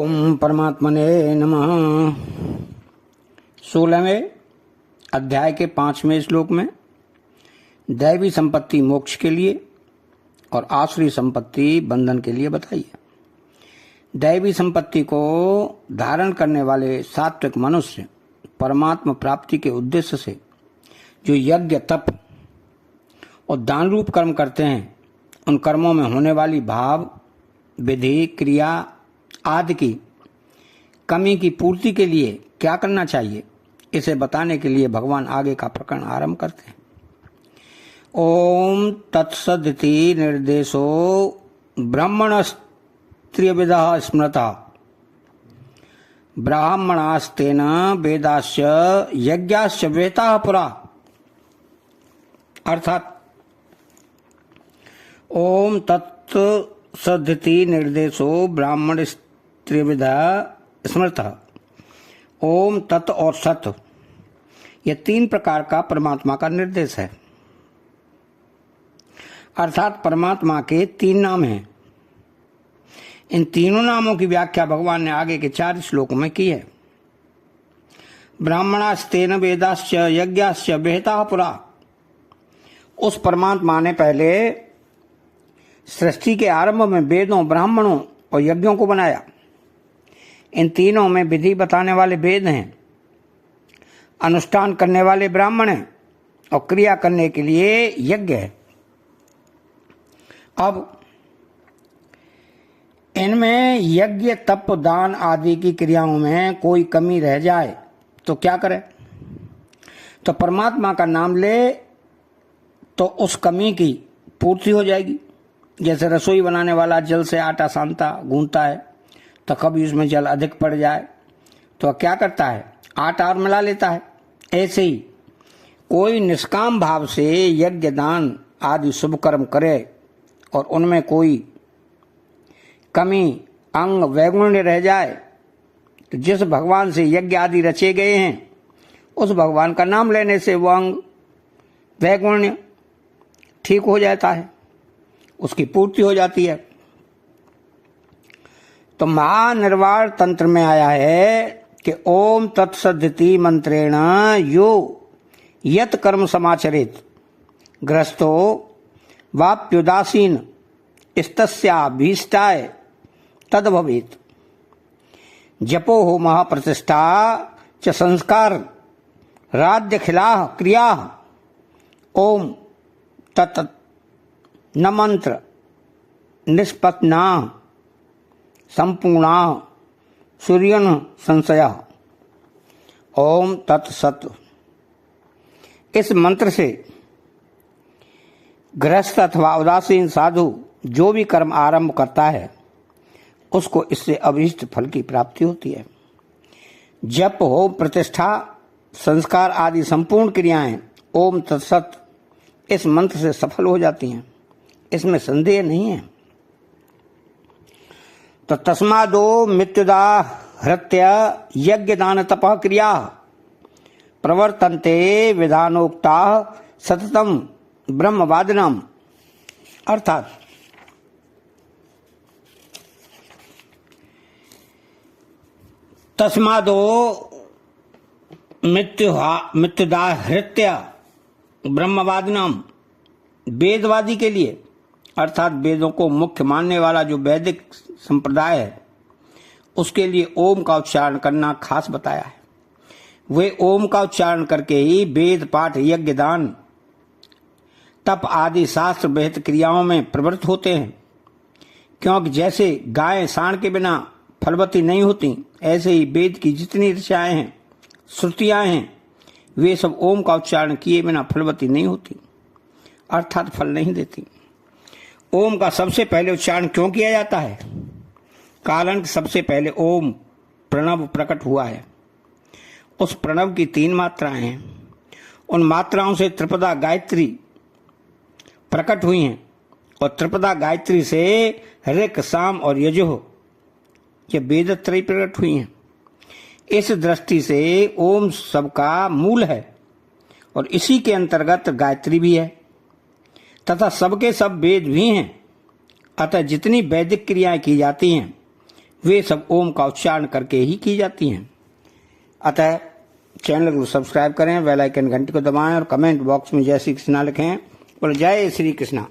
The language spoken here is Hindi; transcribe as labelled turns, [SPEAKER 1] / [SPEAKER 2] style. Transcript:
[SPEAKER 1] ओम परमात्मने नमः। 16वें अध्याय के 5वें श्लोक में दैवी संपत्ति मोक्ष के लिए और आसुरी संपत्ति बंधन के लिए बताई है। दैवी संपत्ति को धारण करने वाले सात्विक मनुष्य परमात्मा प्राप्ति के उद्देश्य से जो यज्ञ तप और दान रूप कर्म करते हैं, उन कर्मों में होने वाली भाव विधि क्रिया आदि की कमी की पूर्ति के लिए क्या करना चाहिए, इसे बताने के लिए भगवान आगे का प्रकरण आरंभ करते हैं। ओम तत्सदिति निर्देशो ब्रह्मणस्त्रिविधः स्मृतः ब्राह्मणास्तेन वेदाश्च यज्ञाश्च वेताः पुरा। अर्थात ओम तत्सदिति निर्देशो ब्राह्मण त्रिविधा स्मृतः। ओम तत् और सत, यह 3 प्रकार का परमात्मा का निर्देश है। अर्थात परमात्मा के 3 नाम हैं। इन तीनों नामों की व्याख्या भगवान ने आगे के 4 श्लोकों में की है। ब्राह्मणास्तेन वेदाश्च यज्ञाश्च विहिताः पुरा। उस परमात्मा ने पहले सृष्टि के आरंभ में वेदों, ब्राह्मणों और यज्ञों को बनाया। इन तीनों में विधि बताने वाले वेद हैं, अनुष्ठान करने वाले ब्राह्मण हैं और क्रिया करने के लिए यज्ञ है। अब इनमें यज्ञ तप दान आदि की क्रियाओं में कोई कमी रह जाए तो क्या करे? तो परमात्मा का नाम ले तो उस कमी की पूर्ति हो जाएगी। जैसे रसोई बनाने वाला जल से आटा सानता गूंथता है, तो कभी उसमें जल अधिक पड़ जाए तो क्या करता है? आटा और मिला लेता है। ऐसे ही कोई निष्काम भाव से यज्ञ दान आदि शुभ कर्म करे और उनमें कोई कमी अंग वैगुण्य रह जाए, तो जिस भगवान से यज्ञ आदि रचे गए हैं उस भगवान का नाम लेने से वो अंग वैगुण्य ठीक हो जाता है, उसकी पूर्ति हो जाती है। तो महानिर्वाण तंत्र में आया है कि ओम तत्सदिति मंत्रेण यो यत कर्म समाचरित ग्रस्तो वाप्युदासीन स्तस्याभीष्टाय तद भवेत्। जपो हो महाप्रतिष्ठा च संस्कार राज्यखिलाः क्रियाः ओम तत् न मंत्र निष्पत्ना संपूर्णा सूर्यन संशय। ओम तत्सत। इस मंत्र से गृहस्थ अथवा उदासीन साधु जो भी कर्म आरंभ करता है उसको इससे अभीष्ट फल की प्राप्ति होती है। जप होम प्रतिष्ठा संस्कार आदि संपूर्ण क्रियाएं ओम तत्सत इस मंत्र से सफल हो जाती हैं, इसमें संदेह नहीं है। तो तस्मादो मृत्युदा हृत्य यज्ञ दान तपः क्रिया प्रवर्तन्ते विधानोक्ता सततम ब्रह्मवादिनाम। अर्थात तस्मादो मृत्युदा हृत्य ब्रह्मवादिनाम, वेदवादी के लिए अर्थात वेदों को मुख्य मानने वाला जो वैदिक संप्रदाय है उसके लिए ओम का उच्चारण करना खास बताया है। वे ओम का उच्चारण करके ही वेद पाठ यज्ञ दान तप आदि शास्त्र विहित क्रियाओं में प्रवृत्त होते हैं। क्योंकि जैसे गाय साण के बिना फलवती नहीं होती, ऐसे ही वेद की जितनी ऋचाएं हैं श्रुतियां हैं वे सब ओम का उच्चारण किए बिना फलवती नहीं होती, अर्थात फल नहीं देती। ओम का सबसे पहले उच्चारण क्यों किया जाता है? कारण सबसे पहले ओम प्रणव प्रकट हुआ है। उस प्रणव की 3 मात्राएं हैं। उन मात्राओं से त्रिपदा गायत्री प्रकट हुई हैं और त्रिपदा गायत्री से ऋक् साम और यजुः ये वेदत्रयी प्रकट हुई हैं। इस दृष्टि से ओम सबका मूल है और इसी के अंतर्गत गायत्री भी है तथा सबके सब वेद भी हैं। अतः जितनी वैदिक क्रियाएं की जाती हैं वे सब ओम का उच्चारण करके ही की जाती हैं। अतः चैनल को सब्सक्राइब करें, बेल आइकन घंटी को दबाएं और कमेंट बॉक्स में जय श्री कृष्णा लिखें और जय श्री कृष्णा।